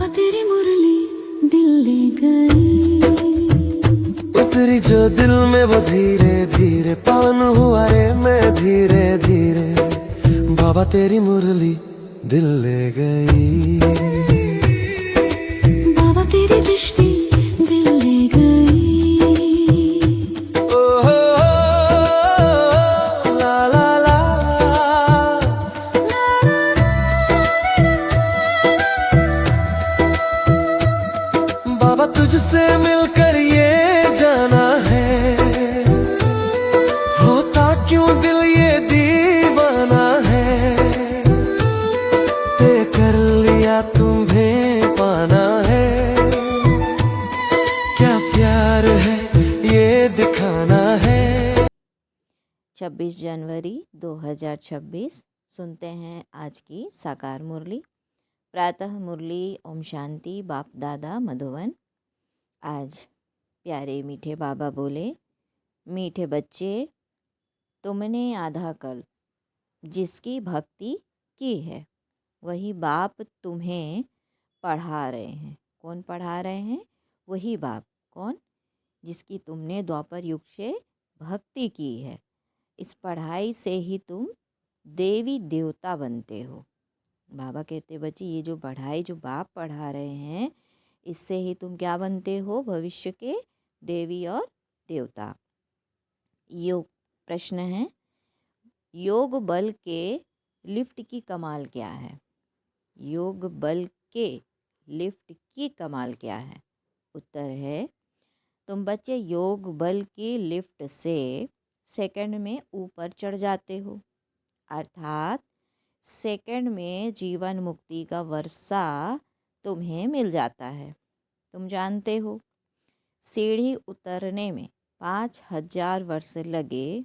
बाबा तेरी मुरली दिल ले गई, उतरी जो दिल में वो धीरे धीरे, पावन हुआ रे मैं धीरे धीरे। बाबा तेरी मुरली दिल ले गई, बाबा तेरी दृष्टि दिल ले गई। ओ हो ला ला ला। बाबा तुझसे मिलकर ये जाना है, होता क्यों दिल ये दीवाना है। तय कर लिया तुम्हें पाना है, क्या प्यार है ये दिखाना है। 26 जनवरी 2026 सुनते हैं आज की साकार मुरली। प्रातः मुरली ओम शांति बाप दादा मधुवन। आज प्यारे मीठे बाबा बोले, मीठे बच्चे, तुमने आधा कल्प जिसकी भक्ति की है वही बाप तुम्हें पढ़ा रहे हैं। कौन पढ़ा रहे हैं? वही बाप। कौन? जिसकी तुमने द्वापर युग से भक्ति की है। इस पढ़ाई से ही तुम देवी देवता बनते हो। बाबा कहते बच्चे, ये जो पढ़ाई जो बाप पढ़ा रहे हैं इससे ही तुम क्या बनते हो? भविष्य के देवी और देवता। योग प्रश्न है, योग बल के लिफ्ट की कमाल क्या है? योग बल के लिफ्ट की कमाल क्या है? उत्तर है, तुम बच्चे योग बल की लिफ्ट से सेकंड में ऊपर चढ़ जाते हो, अर्थात सेकंड में जीवन मुक्ति का वर्षा तुम्हें मिल जाता है। तुम जानते हो सीढ़ी उतरने में 5000 वर्ष लगे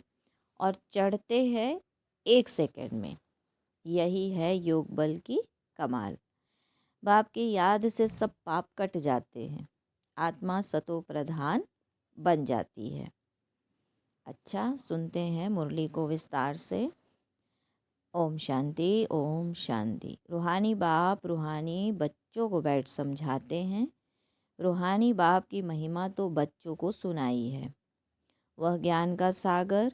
और चढ़ते हैं 1 सेकंड में। यही है योग बल की कमाल। बाप की याद से सब पाप कट जाते हैं, आत्मा सतो प्रधान बन जाती है। अच्छा, सुनते हैं मुरली को विस्तार से। ओम शांति ओम शांति। रूहानी बाप रूहानी बच्चों को बैठ समझाते हैं। रूहानी बाप की महिमा तो बच्चों को सुनाई है। वह ज्ञान का सागर,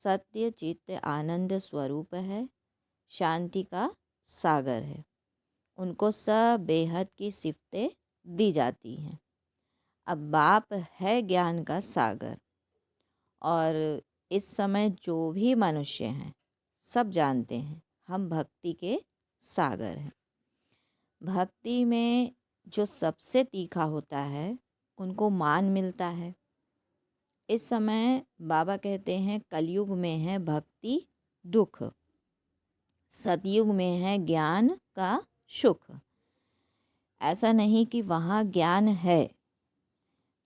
सत्य चित्त आनंद स्वरूप है, शांति का सागर है। उनको सब बेहद की सिफतें दी जाती हैं। अब बाप है ज्ञान का सागर, और इस समय जो भी मनुष्य हैं सब जानते हैं हम भक्ति के सागर हैं। भक्ति में जो सबसे तीखा होता है उनको मान मिलता है। इस समय बाबा कहते हैं कलयुग में है भक्ति दुख, सतयुग में है ज्ञान का सुख। ऐसा नहीं कि वहाँ ज्ञान है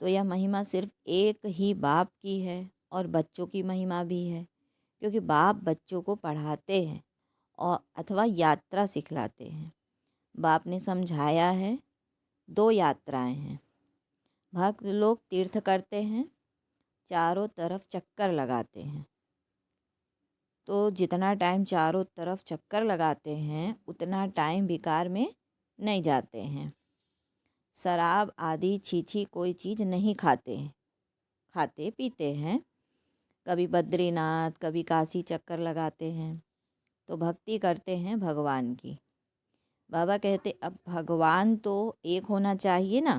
तो यह महिमा सिर्फ एक ही बाप की है और बच्चों की महिमा भी है, क्योंकि बाप बच्चों को पढ़ाते हैं और अथवा यात्रा सिखलाते हैं। बाप ने समझाया है 2 यात्राएं हैं। भक्त लोग तीर्थ करते हैं, चारों तरफ चक्कर लगाते हैं। तो जितना टाइम चारों तरफ चक्कर लगाते हैं उतना टाइम बेकार में नहीं जाते हैं। शराब आदि छीछी कोई चीज़ नहीं खाते पीते हैं। कभी बद्रीनाथ कभी काशी चक्कर लगाते हैं, तो भक्ति करते हैं भगवान की। बाबा कहते अब भगवान तो एक होना चाहिए ना।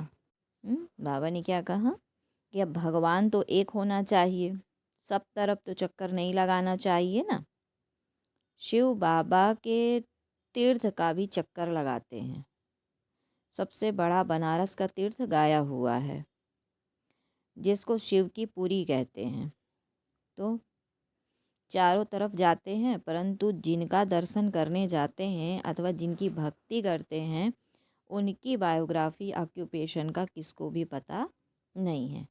बाबा ने क्या कहा कि अब भगवान तो एक होना चाहिए, सब तरफ तो चक्कर नहीं लगाना चाहिए ना। शिव बाबा के तीर्थ का भी चक्कर लगाते हैं। सबसे बड़ा बनारस का तीर्थ गाया हुआ है, जिसको शिव की पुरी कहते हैं। तो चारों तरफ जाते हैं, परंतु जिनका दर्शन करने जाते हैं अथवा जिनकी भक्ति करते हैं उनकी बायोग्राफी ऑक्यूपेशन का किसको भी पता नहीं है।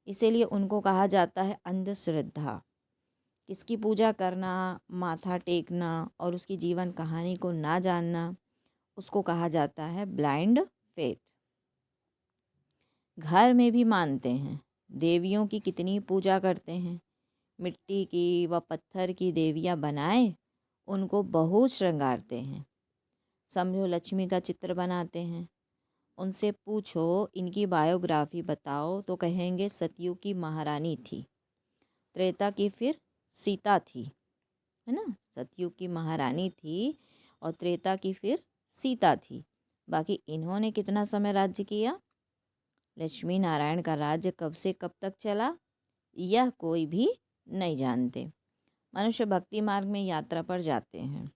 इसीलिए उनको कहा जाता है अंधश्रद्धा। किसकी पूजा करना, माथा टेकना और उसकी जीवन कहानी को ना जानना, उसको कहा जाता है ब्लाइंड फेथ। घर में भी मानते हैं, देवियों की कितनी पूजा करते हैं। मिट्टी की व पत्थर की देवियां बनाए उनको बहुत श्रृंगारते हैं। समझो लक्ष्मी का चित्र बनाते हैं उनसे पूछो इनकी बायोग्राफी बताओ तो कहेंगे सतयुग की महारानी थी, त्रेता की फिर सीता थी, है ना। सतयुग की महारानी थी और त्रेता की फिर सीता थी। बाकी इन्होंने कितना समय राज्य किया, लक्ष्मी नारायण का राज्य कब से कब तक चला, यह कोई भी नहीं जानते। मनुष्य भक्ति मार्ग में यात्रा पर जाते हैं,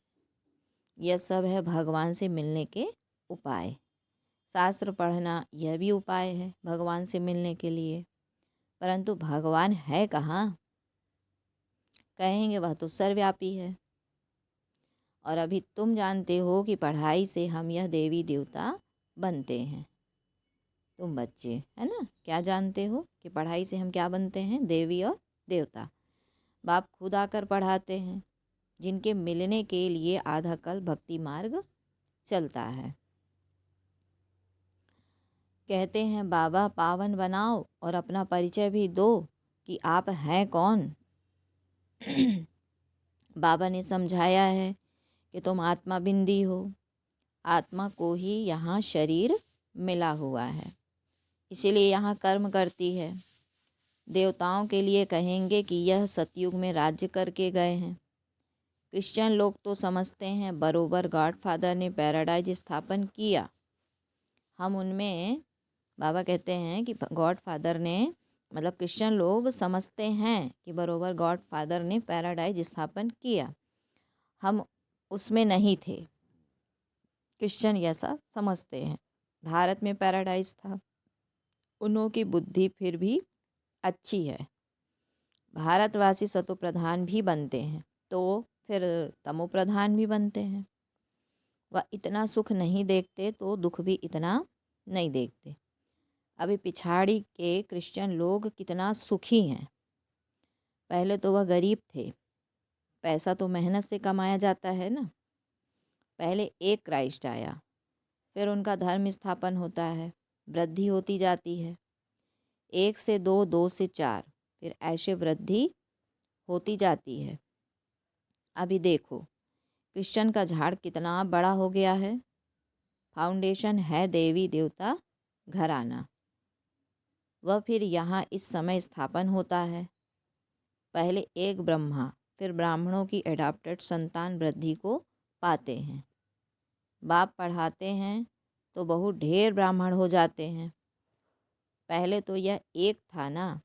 यह सब है भगवान से मिलने के उपाय। शास्त्र पढ़ना यह भी उपाय है भगवान से मिलने के लिए, परंतु भगवान है कहाँ। कहेंगे वह तो सर्वव्यापी है। और अभी तुम जानते हो कि पढ़ाई से हम यह देवी देवता बनते हैं। तुम बच्चे है ना, क्या जानते हो कि पढ़ाई से हम क्या बनते हैं, देवी और देवता। बाप खुद आकर पढ़ाते हैं, जिनके मिलने के लिए आधा कल भक्ति मार्ग चलता है। कहते हैं बाबा पावन बनाओ और अपना परिचय भी दो कि आप हैं कौन। बाबा ने समझाया है कि तुम आत्मा बिंदी हो, आत्मा को ही यहाँ शरीर मिला हुआ है, इसीलिए यहाँ कर्म करती है। देवताओं के लिए कहेंगे कि यह सतयुग में राज्य करके गए हैं। क्रिश्चियन लोग तो समझते हैं बरोबर गॉड फादर ने पैराडाइज स्थापन किया। हम उनमें बाबा कहते हैं कि गॉड फादर ने, मतलब क्रिश्चियन लोग समझते हैं कि बरोबर गॉड फादर ने पैराडाइज स्थापन किया। हम उसमें नहीं थे, क्रिश्चियन ऐसा समझते हैं। भारत में पैराडाइज था, उन्हों की बुद्धि फिर भी अच्छी है। भारतवासी सतो प्रधान भी बनते हैं तो फिर तमो प्रधान भी बनते हैं। वह इतना सुख नहीं देखते तो दुख भी इतना नहीं देखते। अभी पिछाड़ी के क्रिश्चियन लोग कितना सुखी हैं। पहले तो वह गरीब थे, पैसा तो मेहनत से कमाया जाता है ना। पहले एक क्राइस्ट आया, फिर उनका धर्म स्थापन होता है, वृद्धि होती जाती है, 1 से 2, 2 से 4, फिर ऐसे वृद्धि होती जाती है। अभी देखो क्रिश्चियन का झाड़ कितना बड़ा हो गया है। फाउंडेशन है देवी देवता घराना, वह फिर यहाँ इस समय स्थापन होता है। पहले एक ब्रह्मा, फिर ब्राह्मणों की एडाप्टेड संतान वृद्धि को पाते हैं। बाप पढ़ाते हैं तो बहुत ढेर ब्राह्मण हो जाते हैं। पहले तो यह एक था ना,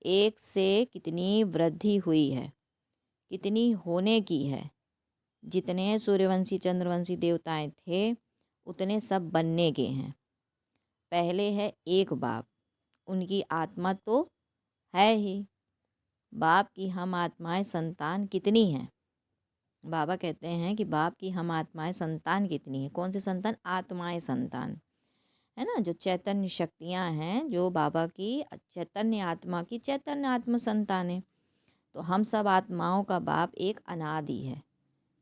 एक से कितनी वृद्धि हुई है, कितनी होने की है। जितने सूर्यवंशी चंद्रवंशी देवताएं थे उतने सब बनने के हैं। पहले है एक बाप, उनकी आत्मा तो है ही। बाप की हम आत्माएं संतान कितनी हैं। बाबा कहते हैं कि बाप की हम आत्माएं संतान कितनी है। कौन से संतान, आत्माएं संतान, है ना। जो चैतन्य शक्तियां हैं, जो बाबा की चैतन्य आत्मा की चैतन्य आत्म संतानें। तो हम सब आत्माओं का बाप एक अनादि है,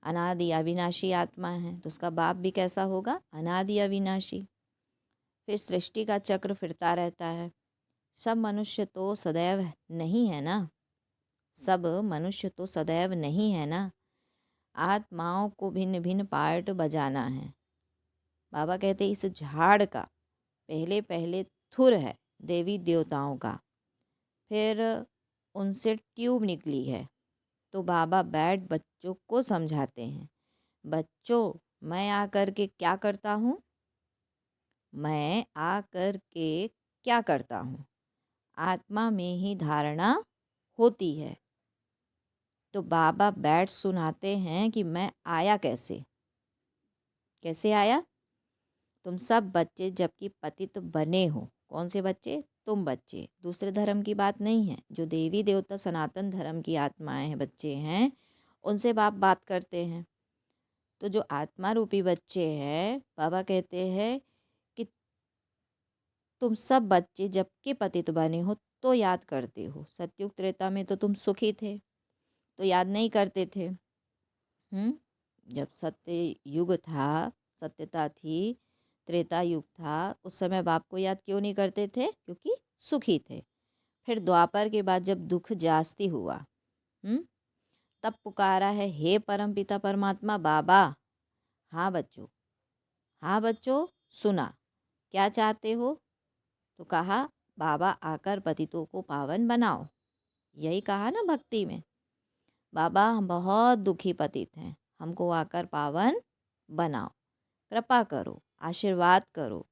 अनादि अविनाशी आत्मा है। तो उसका बाप भी कैसा होगा, अनादि अविनाशी। फिर सृष्टि का चक्र फिरता रहता है। सब मनुष्य तो सदैव नहीं है ना, सब मनुष्य तो सदैव नहीं है ना। आत्माओं को भिन्न भिन्न पार्ट बजाना है। बाबा कहते इस झाड़ का पहले पहले थुर है देवी देवताओं का, फिर उनसे ट्यूब निकली है। तो बाबा बैठ बच्चों को समझाते हैं, बच्चों मैं आकर के क्या करता हूँ, मैं आकर के क्या करता हूँ। आत्मा में ही धारणा होती है। तो बाबा बैठ सुनाते हैं कि मैं आया कैसे, कैसे आया। तुम सब बच्चे जबकि पतित बने हो, कौन से बच्चे, तुम बच्चे, दूसरे धर्म की बात नहीं है। जो देवी देवता सनातन धर्म की आत्माएं हैं, बच्चे हैं, उनसे बात करते हैं। तो जो आत्मा रूपी बच्चे हैं, बाबा कहते हैं कि तुम सब बच्चे जबकि पतित बने हो तो याद करते हो। सतयुग त्रेता में तो तुम सुखी थे तो याद नहीं करते थे। जब सत्य युग था, सत्यता थी, त्रेता युग था, उस समय बाप को याद क्यों नहीं करते थे, क्योंकि सुखी थे। फिर द्वापर के बाद जब दुख जास्ती हुआ, तब पुकारा है, हे परमपिता परमात्मा बाबा। हाँ बच्चों, हाँ बच्चों, सुना क्या चाहते हो? तो कहा, बाबा आकर पतितों को पावन बनाओ। यही कहा ना भक्ति में, बाबा हम बहुत दुखी पतित हैं, हमको आकर पावन बनाओ, कृपा करो, आशीर्वाद करो,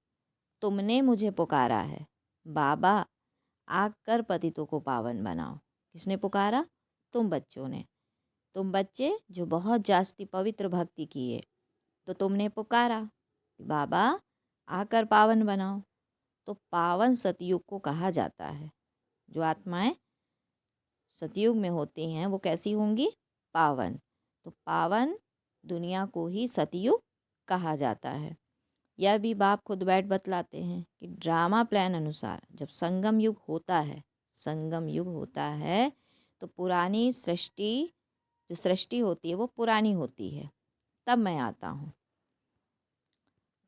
तुमने मुझे पुकारा है, बाबा आकर पतितों को पावन बनाओ। किसने पुकारा? तुम बच्चों ने। तुम बच्चे जो बहुत जास्ती पवित्र भक्ति किए, तो तुमने पुकारा कि बाबा आकर पावन बनाओ। तो पावन सतयुग को कहा जाता है। जो आत्माएं सतयुग में होती हैं वो कैसी होंगी? पावन। तो पावन दुनिया को ही सतयुग कहा जाता है। यह भी बाप खुद बैठ बतलाते हैं कि ड्रामा प्लान अनुसार जब संगम युग होता है, संगम युग होता है तो पुरानी सृष्टि, जो सृष्टि होती है वो पुरानी होती है, तब मैं आता हूँ।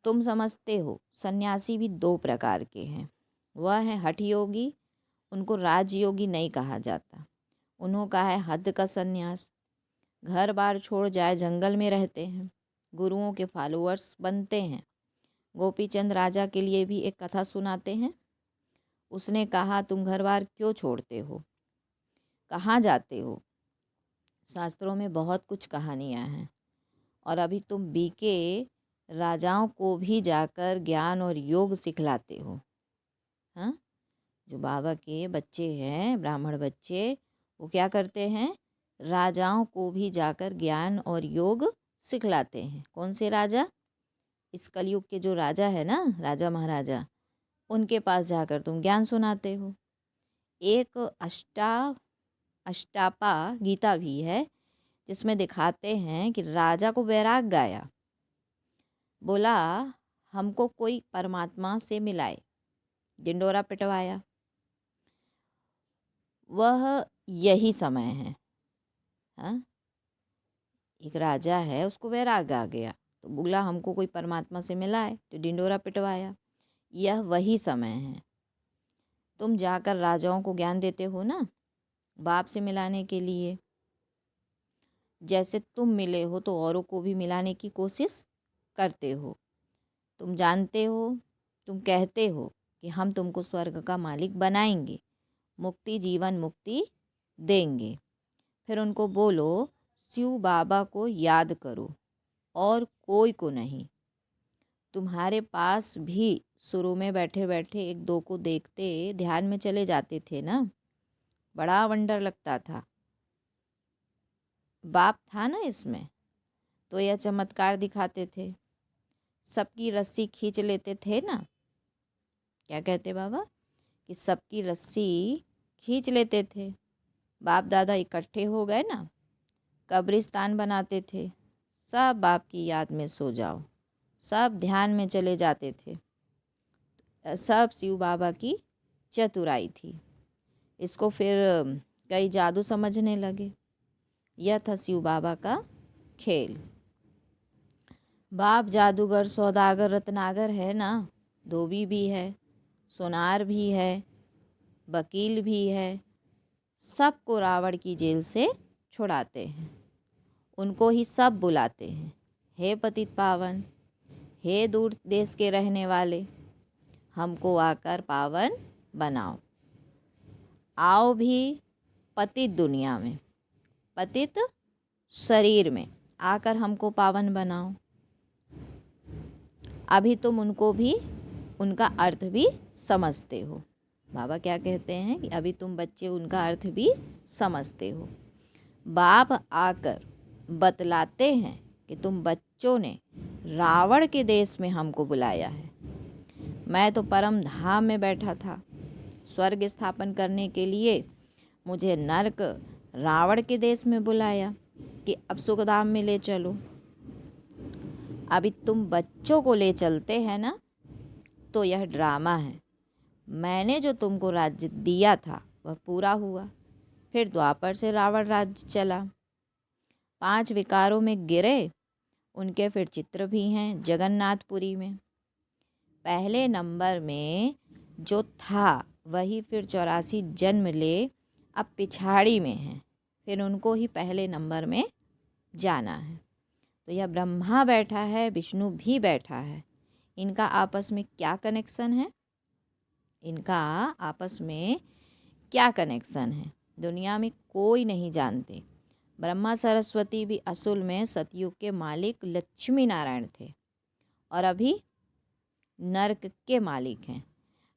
तुम समझते हो सन्यासी भी दो प्रकार के हैं। वह है हठ योगी, उनको राजयोगी नहीं कहा जाता। उन्हों का है हद का सन्यास, घर बार छोड़ जाए जंगल में रहते हैं, गुरुओं के फॉलोअर्स बनते हैं। गोपीचंद राजा के लिए भी एक कथा सुनाते हैं। उसने कहा, तुम घर बार क्यों छोड़ते हो, कहाँ जाते हो? शास्त्रों में बहुत कुछ कहानियाँ हैं, और अभी तुम बीके राजाओं को भी जाकर ज्ञान और योग सिखलाते हो। हाँ, जो बाबा के बच्चे हैं, ब्राह्मण बच्चे, वो क्या करते हैं? राजाओं को भी जाकर ज्ञान और योग सिखलाते हैं। कौन से राजा? इस कलयुग के जो राजा है ना, राजा महाराजा, उनके पास जाकर तुम ज्ञान सुनाते हो। एक अष्टापा गीता भी है जिसमें दिखाते हैं कि राजा को वैराग गाया, बोला हमको कोई परमात्मा से मिलाए, डिंडोरा पिटवाया। वह यही समय है। हाँ, एक राजा है, उसको वैराग आ गया तो बोला हमको कोई परमात्मा से मिलाए, तो डिंडोरा पिटवाया। यह वही समय है। तुम जाकर राजाओं को ज्ञान देते हो ना, बाप से मिलाने के लिए। जैसे तुम मिले हो तो औरों को भी मिलाने की कोशिश करते हो। तुम जानते हो, तुम कहते हो कि हम तुमको स्वर्ग का मालिक बनाएंगे, मुक्ति जीवन मुक्ति देंगे। फिर उनको बोलो शिव बाबा को याद करो और कोई को नहीं। तुम्हारे पास भी शुरू में बैठे बैठे एक दो को देखते ध्यान में चले जाते थे ना, बड़ा वंडर लगता था। बाप था ना इसमें, तो यह चमत्कार दिखाते थे। सबकी रस्सी खींच लेते थे ना। क्या कहते बाबा? कि सबकी रस्सी खींच लेते थे। बाप दादा इकट्ठे हो गए ना, कब्रिस्तान बनाते थे, सब बाप की याद में सो जाओ, सब ध्यान में चले जाते थे। सब शिव बाबा की चतुराई थी। इसको फिर कई जादू समझने लगे। यह था शिव बाबा का खेल। बाप जादूगर, सौदागर, रत्नागर है ना, धोबी भी है, सोनार भी है, वकील भी है, सबको रावण की जेल से छुड़ाते हैं। उनको ही सब बुलाते हैं, हे पतित पावन, हे दूर देश के रहने वाले, हमको आकर पावन बनाओ। आओ भी पतित दुनिया में, पतित शरीर में आकर हमको पावन बनाओ। अभी तुम उनको भी, उनका अर्थ भी समझते हो। बाबा क्या कहते हैं कि अभी तुम बच्चे उनका अर्थ भी समझते हो। बाप आकर बतलाते हैं कि तुम बच्चों ने रावण के देश में हमको बुलाया है। मैं तो परम धाम में बैठा था, स्वर्ग स्थापन करने के लिए मुझे नरक रावण के देश में बुलाया कि अब सुखधाम में ले चलो। अभी तुम बच्चों को ले चलते हैं ना, तो यह ड्रामा है। मैंने जो तुमको राज्य दिया था वह पूरा हुआ। फिर द्वापर से रावण राज्य चला, 5 विकारों में गिरे। उनके फिर चित्र भी हैं जगन्नाथपुरी में। पहले नंबर में जो था वही फिर 84 जन्म ले अब पिछाड़ी में है, फिर उनको ही पहले नंबर में जाना है। तो यह ब्रह्मा बैठा है, विष्णु भी बैठा है, इनका आपस में क्या कनेक्शन है? इनका आपस में क्या कनेक्शन है दुनिया में कोई नहीं जानते। ब्रह्मा सरस्वती भी असल में सतयुग के मालिक लक्ष्मी नारायण थे और अभी नरक के मालिक हैं।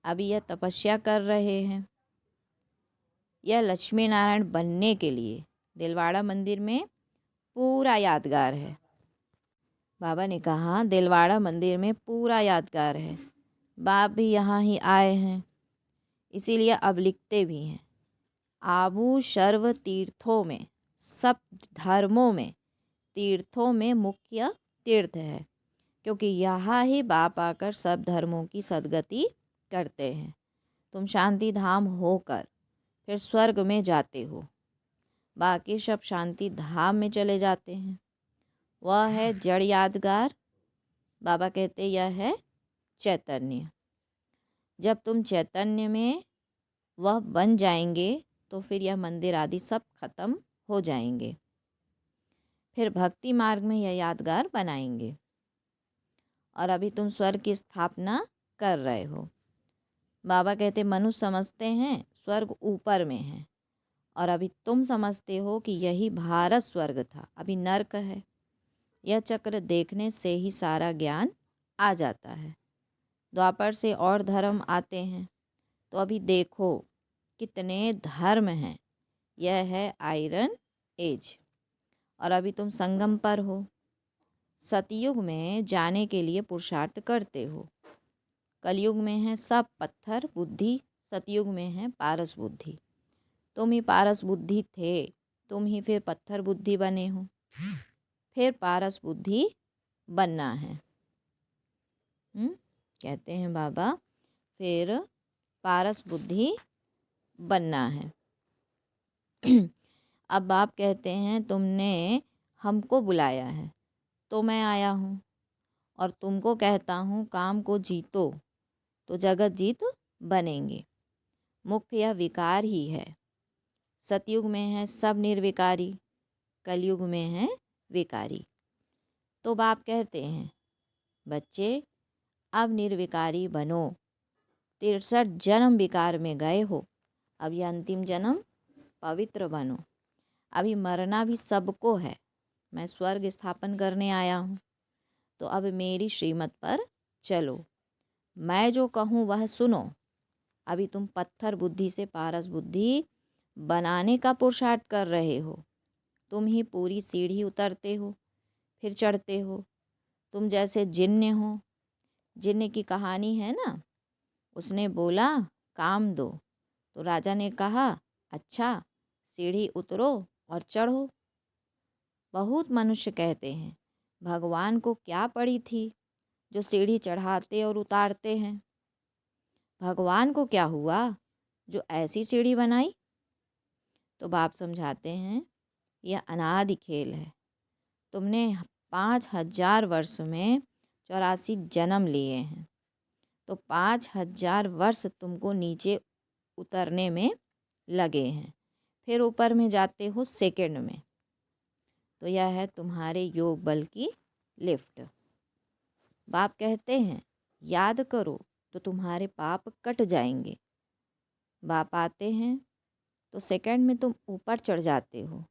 अभी यह तपस्या कर रहे हैं यह लक्ष्मी नारायण बनने के लिए। दिलवाड़ा मंदिर में पूरा यादगार है। बाबा ने कहा दिलवाड़ा मंदिर में पूरा यादगार है। बाप भी यहाँ ही आए हैं, इसीलिए अब लिखते भी हैं। आबू सर्व तीर्थों में, सब धर्मों में तीर्थों में मुख्य तीर्थ है, क्योंकि यहाँ ही बाप आकर सब धर्मों की सद्गति करते हैं। तुम शांति धाम होकर फिर स्वर्ग में जाते हो, बाकी सब शांति धाम में चले जाते हैं। वह है जड़ यादगार। बाबा कहते यह है चैतन्य। जब तुम चैतन्य में वह बन जाएंगे तो फिर यह मंदिर आदि सब खत्म हो जाएंगे। फिर भक्ति मार्ग में यह यादगार बनाएंगे। और अभी तुम स्वर्ग की स्थापना कर रहे हो। बाबा कहते मनुष्य समझते हैं स्वर्ग ऊपर में है, और अभी तुम समझते हो कि यही भारत स्वर्ग था, अभी नर्क है। यह चक्र देखने से ही सारा ज्ञान आ जाता है। द्वापर से और धर्म आते हैं, तो अभी देखो कितने धर्म हैं। यह है आयरन एज, और अभी तुम संगम पर हो। सतयुग में जाने के लिए पुरुषार्थ करते हो। कलयुग में है सब पत्थर बुद्धि, सतयुग में है पारस बुद्धि। तुम ही पारस बुद्धि थे, तुम ही फिर पत्थर बुद्धि बने हो, फिर पारस बुद्धि बनना है। कहते हैं बाबा फिर पारस बुद्धि बनना है। अब बाप कहते हैं तुमने हमको बुलाया है तो मैं आया हूँ, और तुमको कहता हूँ काम को जीतो तो जगत जीत बनेंगे। मुख्य यह विकार ही है। सतयुग में है सब निर्विकारी, कलयुग में है विकारी। तो बाप कहते हैं बच्चे अब निर्विकारी बनो। 63 जन्म विकार में गए हो, अब यह अंतिम जन्म पवित्र बनो। अभी मरना भी सबको है। मैं स्वर्ग स्थापन करने आया हूँ, तो अब मेरी श्रीमत पर चलो। मैं जो कहूँ वह सुनो। अभी तुम पत्थर बुद्धि से पारस बुद्धि बनाने का पुरुषार्थ कर रहे हो। तुम ही पूरी सीढ़ी उतरते हो फिर चढ़ते हो। तुम जैसे जिन्न हो। जिन्न की कहानी है ना, उसने बोला काम दो, तो राजा ने कहा अच्छा सीढ़ी उतरो और चढ़ो। बहुत मनुष्य कहते हैं भगवान को क्या पड़ी थी जो सीढ़ी चढ़ाते और उतारते हैं। भगवान को क्या हुआ जो ऐसी सीढ़ी बनाई। तो बाप समझाते हैं यह अनादि खेल है। तुमने 5000 वर्ष में 84 जन्म लिए हैं, तो 5000 वर्ष तुमको नीचे उतरने में लगे हैं, फिर ऊपर में जाते हो सेकंड में। तो यह है तुम्हारे योग बल की लिफ्ट। बाप कहते हैं याद करो तो तुम्हारे पाप कट जाएंगे। बाप आते हैं तो सेकंड में तुम ऊपर चढ़ जाते हो,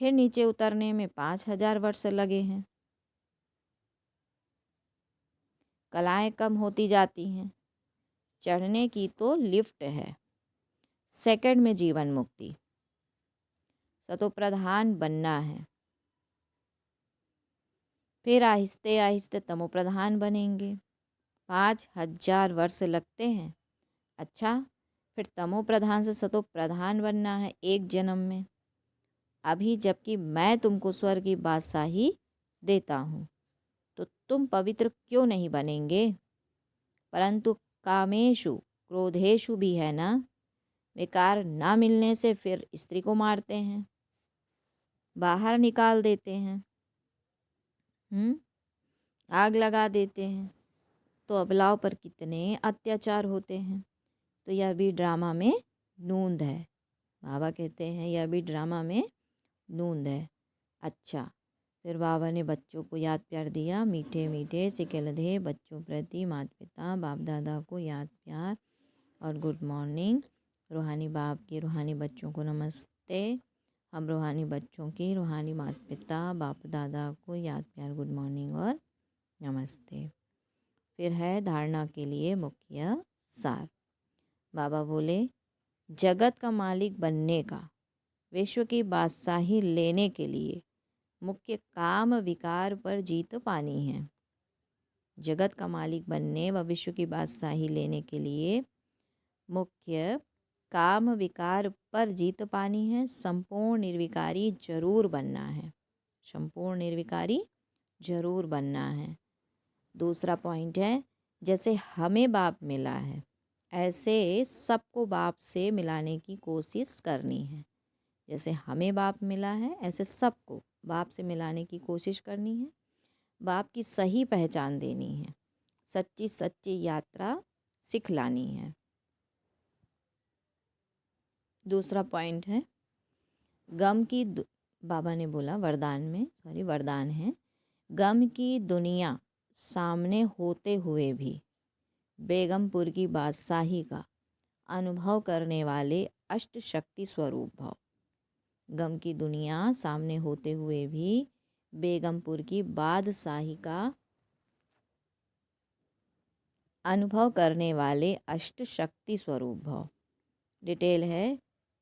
फिर नीचे उतरने में 5000 वर्ष लगे हैं। कलाएं कम होती जाती हैं। चढ़ने की तो लिफ्ट है, सेकंड में जीवन मुक्ति। सतो प्रधान बनना है, फिर आहिस्ते आहिस्ते तमो प्रधान बनेंगे। 5000 वर्ष लगते हैं। अच्छा फिर तमो प्रधान से सतो प्रधान बनना है एक जन्म में। अभी जबकि मैं तुमको स्वर्ग की बादशाही देता हूँ, तो तुम पवित्र क्यों नहीं बनेंगे। परंतु कामेशु क्रोधेशु भी है ना। विकार ना मिलने से फिर स्त्री को मारते हैं, बाहर निकाल देते हैं, आग लगा देते हैं। तो अबलाओं पर कितने अत्याचार होते हैं। तो यह भी ड्रामा में नूंद है। बाबा कहते हैं यह भी ड्रामा में नूंद है। अच्छा फिर बाबा ने बच्चों को याद प्यार दिया। मीठे मीठे से कहलधे बच्चों प्रति माता पिता बाप दादा को याद प्यार और गुड मॉर्निंग। रूहानी बाप के रूहानी बच्चों को नमस्ते। हम रूहानी बच्चों की रूहानी माता पिता बाप दादा को याद प्यार गुड मॉर्निंग और नमस्ते। फिर है धारणा के लिए मुख्य सार। बाबा बोले जगत का मालिक बनने का, विश्व की बादशाही लेने के लिए मुख्य काम विकार पर जीत पानी है। जगत का मालिक बनने व विश्व की बादशाही लेने के लिए मुख्य काम विकार पर जीत पानी है। संपूर्ण निर्विकारी जरूर बनना है। संपूर्ण निर्विकारी जरूर बनना है। दूसरा पॉइंट है जैसे हमें बाप मिला है ऐसे सबको बाप से मिलाने की कोशिश करनी है। जैसे हमें बाप मिला है ऐसे सबको बाप से मिलाने की कोशिश करनी है। बाप की सही पहचान देनी है। सच्ची सच्ची यात्रा सिखलानी है। दूसरा पॉइंट है गम की बाबा ने बोला वरदान है। गम की दुनिया सामने होते हुए भी बेगमपुर की बादशाही का अनुभव करने वाले अष्ट शक्ति स्वरूप भव। गम की दुनिया सामने होते हुए भी बेगमपुर की बादशाही का अनुभव करने वाले अष्ट शक्ति स्वरूप भव। डिटेल है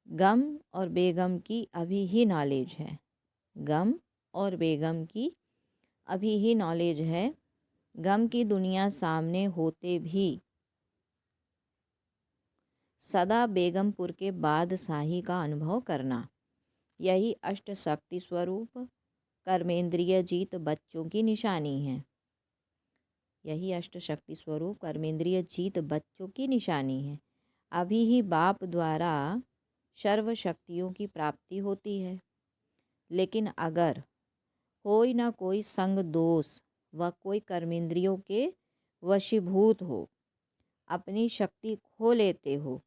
गम और बेगम की अभी ही नॉलेज है। गम और बेगम की अभी ही नॉलेज है। गम की दुनिया सामने होते भी सदा बेगमपुर के बादशाही का अनुभव करना, यही अष्ट शक्ति स्वरूप कर्मेंद्रिय जीत बच्चों की निशानी है। यही अष्ट शक्ति स्वरूप कर्मेंद्रिय जीत बच्चों की निशानी है। अभी ही बाप द्वारा सर्व शक्तियों की प्राप्ति होती है, लेकिन अगर कोई ना कोई संग दोष व कोई कर्मेंद्रियों के वशीभूत हो, अपनी शक्ति खो लेते हो,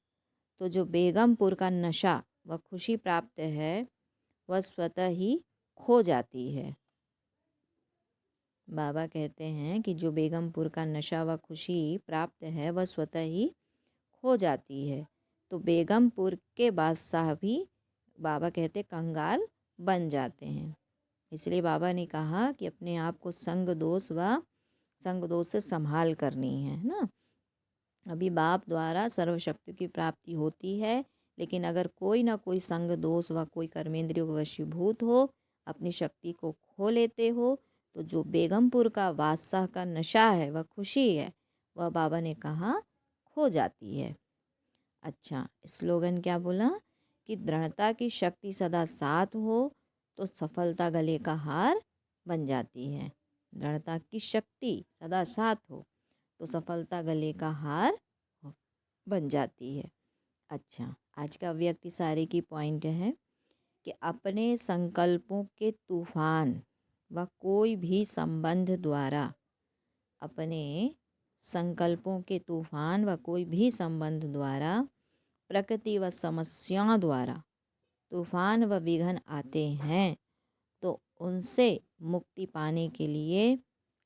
तो जो बेगमपुर का नशा व खुशी प्राप्त है वह स्वतः ही खो जाती है। बाबा कहते हैं कि जो बेगमपुर का नशा व खुशी प्राप्त है वह स्वतः ही खो जाती है। तो बेगमपुर के बादशाह भी बाबा कहते कंगाल बन जाते हैं। इसलिए बाबा ने कहा कि अपने आप को संग दोष से संभाल करनी है ना। अभी बाप द्वारा सर्वशक्ति की प्राप्ति होती है, लेकिन अगर कोई ना कोई संग दोष व कोई कर्मेंद्रियों के वशीभूत हो, अपनी शक्ति को खो लेते हो, तो जो बेगमपुर का बादशाह का नशा है वह खुशी है, वह बाबा ने कहा खो जाती है। अच्छा, स्लोगन क्या बोला कि दृढ़ता की शक्ति सदा साथ हो तो सफलता गले का हार बन जाती है। दृढ़ता की शक्ति सदा साथ हो तो सफलता गले का हार बन जाती है। अच्छा, आज का व्यक्ति सारे की पॉइंट है कि अपने संकल्पों के तूफान व कोई भी संबंध द्वारा, अपने संकल्पों के तूफान व कोई भी संबंध द्वारा, प्रकृति व समस्याओं द्वारा तूफान व विघ्न आते हैं, तो उनसे मुक्ति पाने के लिए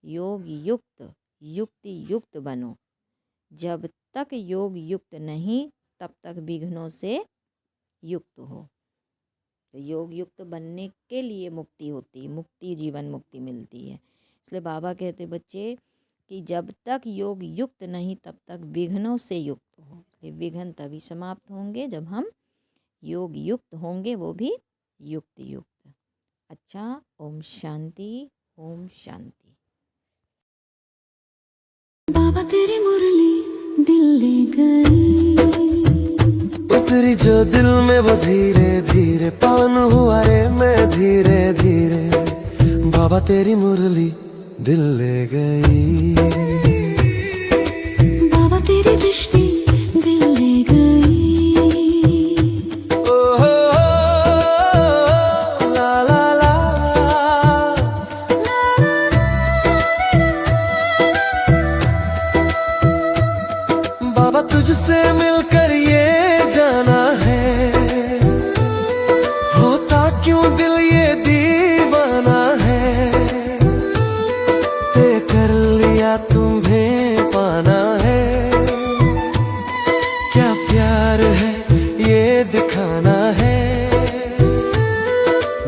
योग युक्त युक्ति युक्त बनो। जब तक योग युक्त नहीं तब तक विघ्नों से युक्त हो। तो योग युक्त बनने के लिए मुक्ति होती है, मुक्ति जीवन मुक्ति मिलती है। इसलिए बाबा कहते बच्चे कि जब तक योग युक्त नहीं तब तक विघ्नों से युक्त हो। इसलिए विघ्न तभी समाप्त होंगे जब हम योग युक्त होंगे, वो भी युक्त युक्त। अच्छा, ओम शांति, ओम शांति। बाबा तेरी मुरली दिल ले गई, उतरी जो दिल में वो धीरे धीरे पावन हुआ रे मैं धीरे धीरे। बाबा तेरी मुरली दिल ले गई, बाबा तेरी दृष्टि दिल ले गई। ओ हो ला ला ला। बाबा तुझसे मिलकर ये जाना है, होता क्यों दिल ये दीवाना है।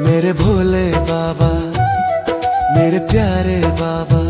मेरे भोले बाबा, मेरे प्यारे बाबा।